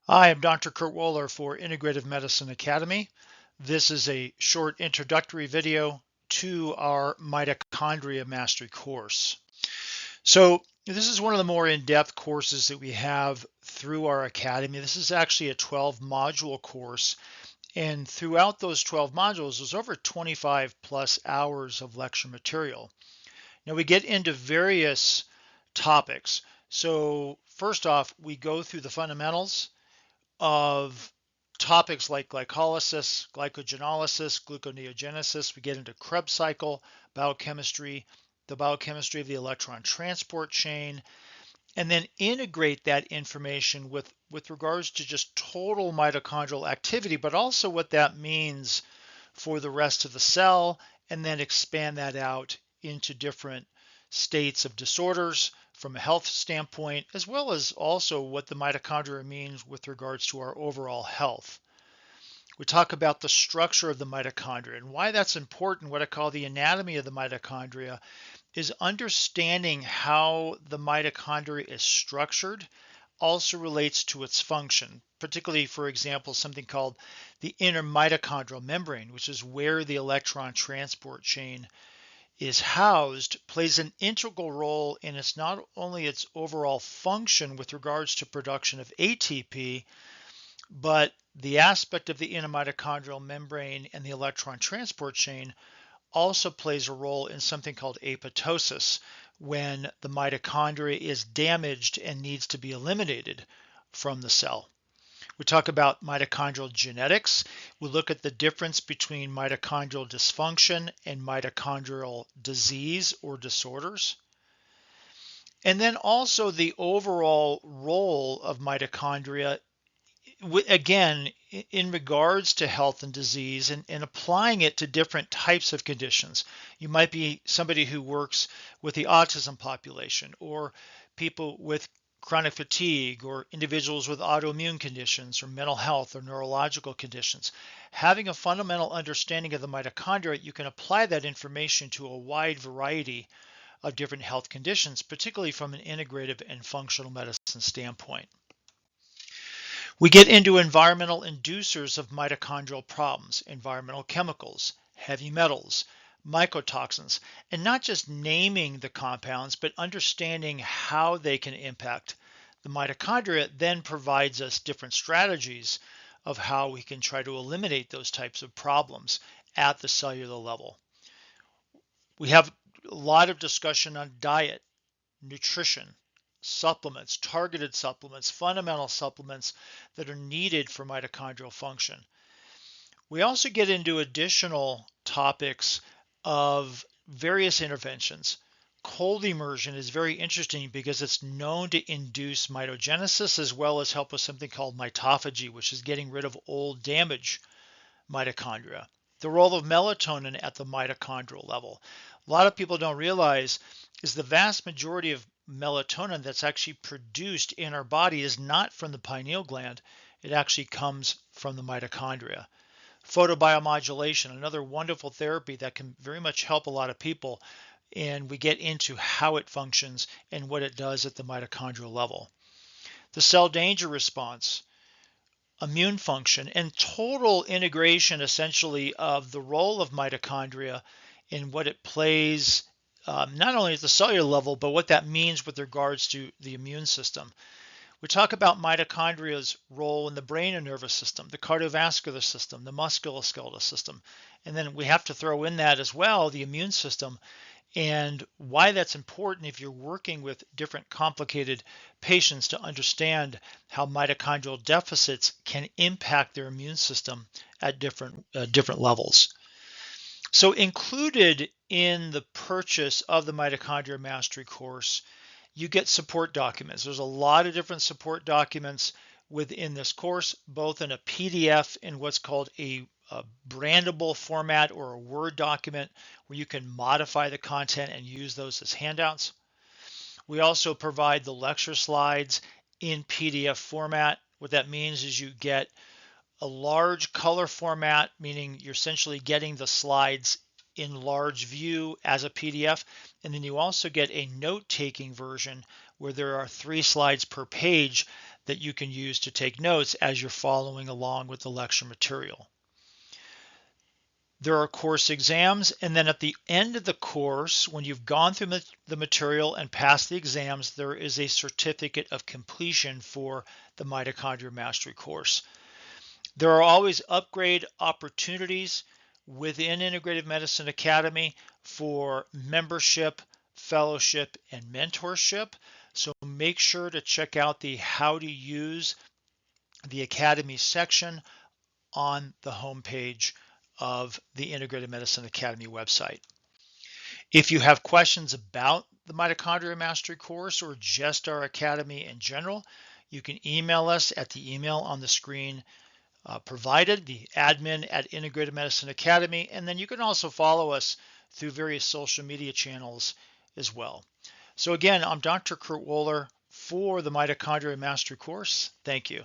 Hi, I'm Dr. Kurt Woeller for Integrative Medicine Academy. This is a short introductory video to our Mitochondria Mastery course. So this is one of the more in-depth courses that we have through our academy. This is actually a 12-module course, and throughout those 12 modules, there's over 25 plus hours of lecture material. Now we get into various topics. So first off, we go through the fundamentals of topics like glycolysis, glycogenolysis, gluconeogenesis. We get into Krebs cycle, biochemistry, the biochemistry of the electron transport chain, and then integrate that information with regards to just total mitochondrial activity, but also what that means for the rest of the cell, and then expand that out into different states of disorders from a health standpoint, as well as also what the mitochondria means with regards to our overall health. We talk about the structure of the mitochondria and why that's important. What I call the anatomy of the mitochondria is understanding how the mitochondria is structured also relates to its function, particularly, for example, something called the inner mitochondrial membrane, which is where the electron transport chain is housed, plays an integral role in its not only its overall function with regards to production of ATP, but the aspect of the inner mitochondrial membrane and the electron transport chain also plays a role in something called apoptosis, when the mitochondria is damaged and needs to be eliminated from the cell. We talk about mitochondrial genetics. We look at the difference between mitochondrial dysfunction and mitochondrial disease or disorders. And then also the overall role of mitochondria, again, in regards to health and disease, and applying it to different types of conditions. You might be somebody who works with the autism population, or people with chronic fatigue, or individuals with autoimmune conditions or mental health or neurological conditions. Having a fundamental understanding of the mitochondria, you can apply that information to a wide variety of different health conditions, particularly from an integrative and functional medicine standpoint. We get into environmental inducers of mitochondrial problems, environmental chemicals, heavy metals, mycotoxins, and not just naming the compounds, but understanding how they can impact the mitochondria then provides us different strategies of how we can try to eliminate those types of problems at the cellular level. We have a lot of discussion on diet, nutrition, supplements, targeted supplements, fundamental supplements that are needed for mitochondrial function. We also get into additional topics of various interventions. Cold immersion is very interesting because it's known to induce mitogenesis as well as help with something called mitophagy, which is getting rid of old damaged mitochondria. The role of melatonin at the mitochondrial level. A lot of people don't realize is the vast majority of melatonin that's actually produced in our body is not from the pineal gland. It actually comes from the mitochondria. Photobiomodulation, another wonderful therapy that can very much help a lot of people, and we get into how it functions and what it does at the mitochondrial level. The cell danger response, immune function, and total integration essentially of the role of mitochondria in what it plays not only at the cellular level, but what that means with regards to the immune system. We talk about mitochondria's role in the brain and nervous system, the cardiovascular system, the musculoskeletal system. And then we have to throw in that as well, the immune system, and why that's important if you're working with different complicated patients to understand how mitochondrial deficits can impact their immune system at different levels. So included in the purchase of the Mitochondria Mastery course, you get support documents. There's a lot of different support documents within this course, both in a PDF in what's called a brandable format or a Word document where you can modify the content and use those as handouts. We also provide the lecture slides in PDF format. What that means is you get a large color format, meaning you're essentially getting the slides in large view as a PDF. And then you also get a note-taking version where there are 3 slides per page that you can use to take notes as you're following along with the lecture material. There are course exams, and then at the end of the course, when you've gone through the material and passed the exams, there is a certificate of completion for the Mitochondria Mastery course. There are always upgrade opportunities within Integrative Medicine Academy for membership, fellowship, and mentorship. So make sure to check out the How to Use the Academy section on the homepage of the Integrative Medicine Academy website. If you have questions about the Mitochondria Mastery course or just our academy in general, you can email us at the email on the screen provided, the admin at Integrative Medicine Academy, and then you can also follow us through various social media channels as well. So again, I'm Dr. Kurt Woeller for the Mitochondria Mastery course. Thank you.